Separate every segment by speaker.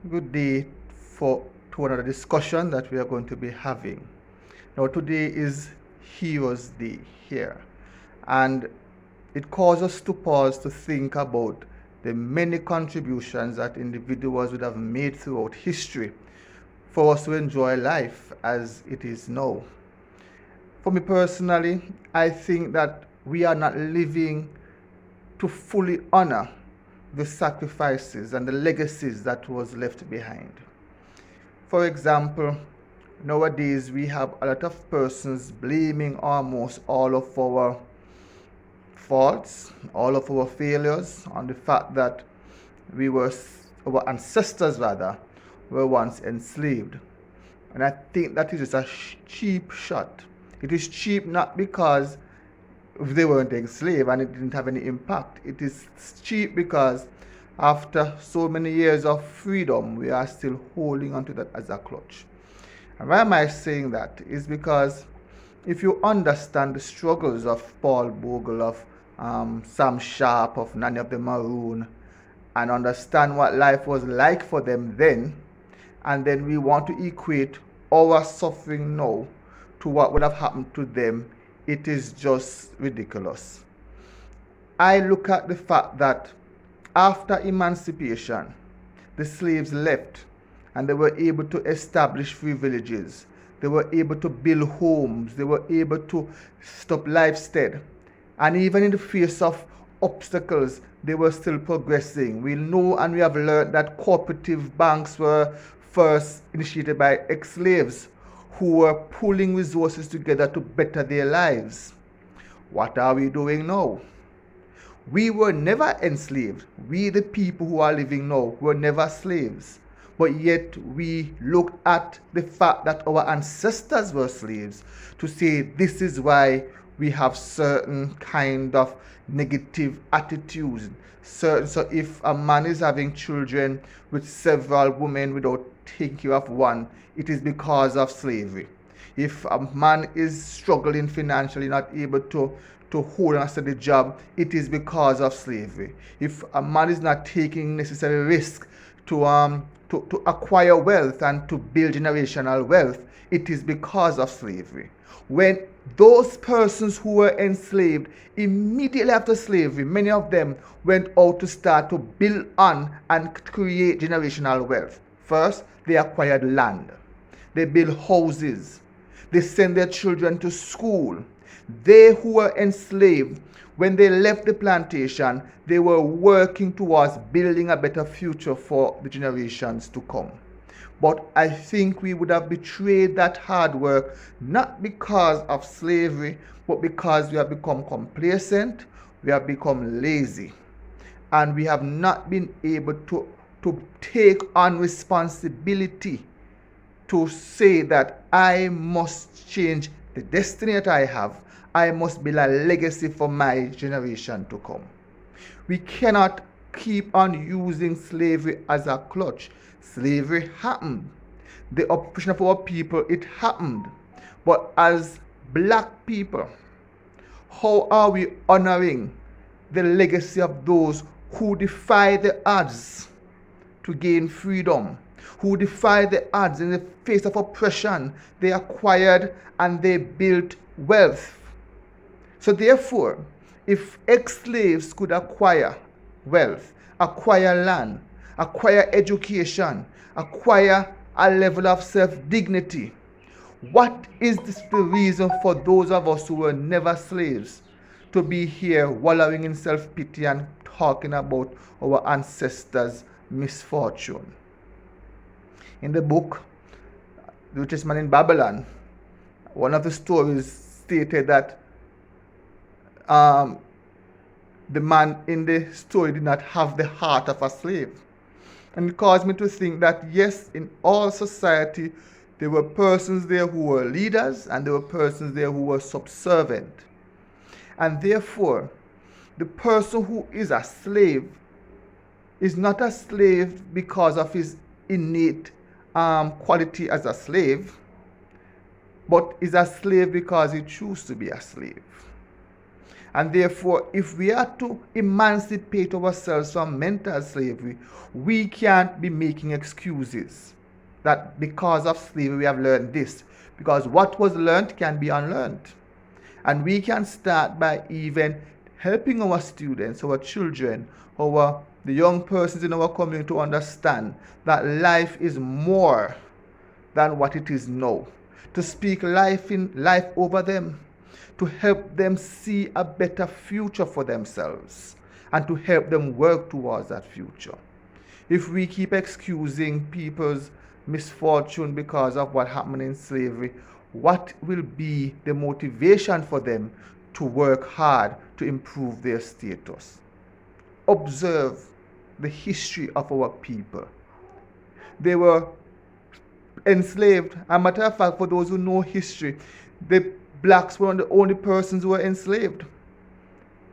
Speaker 1: Good day to another discussion that we are going to be having. Now, today is Heroes Day here, and it calls us to pause to think about the many contributions that individuals would have made throughout history for us to enjoy life as it is now. For me personally, I think that we are not living to fully honor the sacrifices and the legacies that was left behind. For example, nowadays we have a lot of persons blaming almost all of our faults, all of our failures on the fact that our ancestors rather, were once enslaved. And I think that is just a cheap shot. It is cheap not because they weren't enslaved and it didn't have any impact. It is cheap because after so many years of freedom, we are still holding onto that as a clutch. And why am I saying that? Is because if you understand the struggles of Paul Bogle, of Sam Sharp, of Nanny of the Maroon, and understand what life was like for them then, and then we want to equate our suffering now to what would have happened to them, it is just ridiculous. I look at the fact that after emancipation, the slaves left and they were able to establish free villages. They were able to build homes. They were able to stop livestead. And even in the face of obstacles, they were still progressing. We know and we have learned that cooperative banks were first initiated by ex-slaves who were pooling resources together to better their lives. What are we doing now? We were never enslaved. We, the people who are living now, were never slaves. But yet we look at the fact that our ancestors were slaves to say this is why we have certain kind of negative attitudes. So if a man is having children with several women without taking care of one, it is because of slavery. If a man is struggling financially, not able to hold on a steady job, it is because of slavery. If a man is not taking necessary risk to acquire wealth and to build generational wealth, it is because of slavery. When those persons who were enslaved, immediately after slavery, many of them went out to start to build on and create generational wealth. First, they acquired land. They built houses. They sent their children to school. They who were enslaved, when they left the plantation, they were working towards building a better future for the generations to come. But I think we would have betrayed that hard work, not because of slavery, but because we have become complacent, we have become lazy, and we have not been able to take on responsibility to say that I must change the destiny that I have. I must build a legacy for my generation to come. We cannot keep on using slavery as a clutch. Slavery happened. The oppression of our people, it happened. But as black people, how are we honoring the legacy of those who defy the odds to gain freedom, who defy the odds in the face of oppression? They acquired and they built wealth. So therefore, if ex-slaves could acquire wealth, acquire land, acquire education, acquire a level of self-dignity, what is the reason for those of us who were never slaves to be here wallowing in self-pity and talking about our ancestors' misfortune? In the book, The Richest Man in Babylon, one of the stories stated that the man in the story did not have the heart of a slave. And it caused me to think that yes, in all society, there were persons there who were leaders and there were persons there who were subservient. And therefore, the person who is a slave is not a slave because of his innate quality as a slave, but is a slave because he chooses to be a slave. And therefore, if we are to emancipate ourselves from mental slavery, we can't be making excuses that because of slavery we have learned this. Because what was learned can be unlearned. And we can start by even helping our students, our children, the young persons in our community to understand that life is more than what it is now. To speak life over them, to help them see a better future for themselves, and to help them work towards that future. If we keep excusing people's misfortune because of what happened in slavery, what will be the motivation for them to work hard to improve their status? Observe the history of our people. They were enslaved. As a matter of fact, for those who know history, the blacks were the only persons who were enslaved.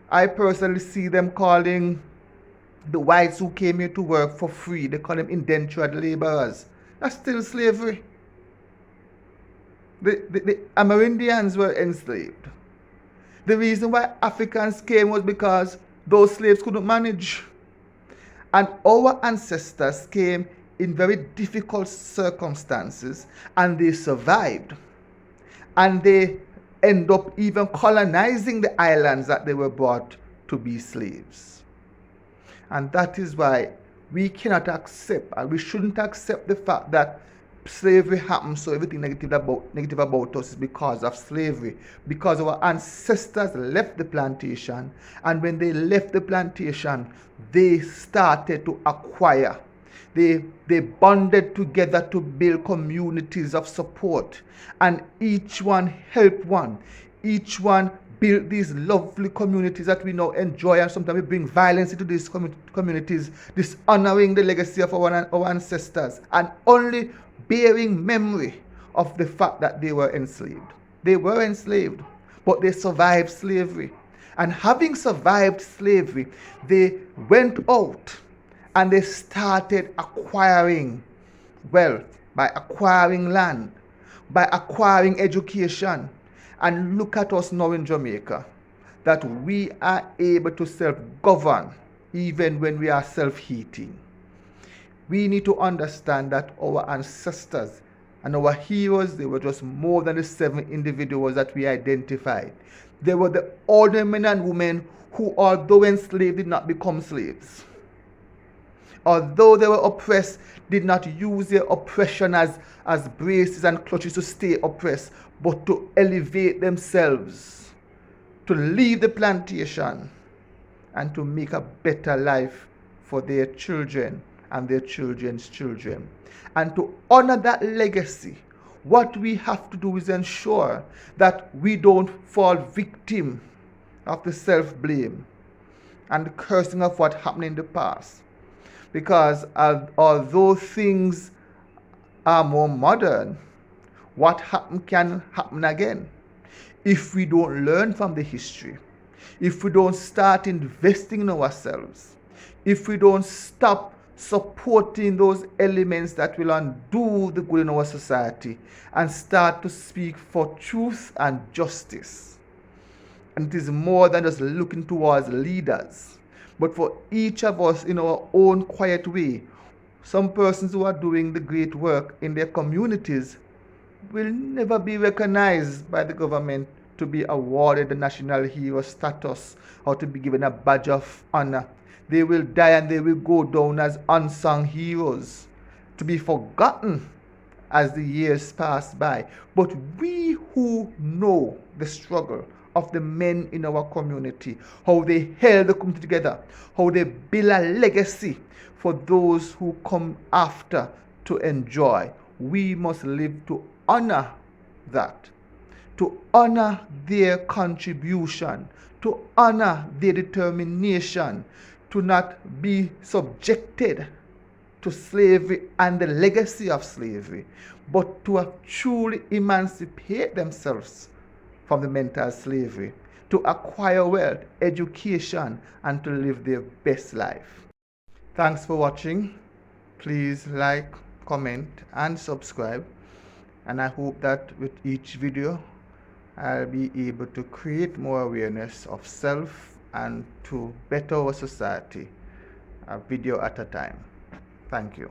Speaker 1: I personally see them calling the whites who came here to work for free, they call them indentured laborers. That's still slavery. The Amerindians were enslaved. The reason why Africans came was because those slaves couldn't manage. And our ancestors came in very difficult circumstances and they survived. And they end up even colonizing the islands that they were brought to be slaves. And that is why we cannot accept, and we shouldn't accept the fact that slavery happened, so everything negative about us is because of slavery. Because our ancestors left the plantation, and when they left the plantation, they started to acquire. They bonded together to build communities of support, and each one helped one. Each one build these lovely communities that we now enjoy, and sometimes we bring violence into these communities, dishonoring the legacy of our ancestors, and only bearing memory of the fact that they were enslaved. They were enslaved, but they survived slavery. And having survived slavery, they went out and they started acquiring wealth by acquiring land, by acquiring education. And look at us now in Jamaica, that we are able to self-govern even when we are self-heating. We need to understand that our ancestors and our heroes, they were just more than the 7 individuals that we identified. They were the ordinary men and women who, although enslaved, did not become slaves. Although they were oppressed, did not use their oppression as braces and clutches to stay oppressed, but to elevate themselves, to leave the plantation, and to make a better life for their children and their children's children. And to honor that legacy, what we have to do is ensure that we don't fall victim of the self-blame and the cursing of what happened in the past. Because although things are more modern, what happened can happen again. If we don't learn from the history, if we don't start investing in ourselves, if we don't stop supporting those elements that will undo the good in our society and start to speak for truth and justice. And it is more than just looking towards leaders, but for each of us in our own quiet way. Some persons who are doing the great work in their communities will never be recognized by the government to be awarded the national hero status or to be given a badge of honor. They will die and they will go down as unsung heroes, to be forgotten as the years pass by. But we who know the struggle of the men in our community, how they held the community together, how they build a legacy for those who come after to enjoy, we must live to honor that, to honor their contribution, to honor their determination, to not be subjected to slavery and the legacy of slavery, but to truly emancipate themselves from the mental slavery, to acquire wealth, education, and to live their best life. Thanks for watching. Please like, comment, and subscribe. And I hope that with each video, I'll be able to create more awareness of self and to better our society, a video at a time. Thank you.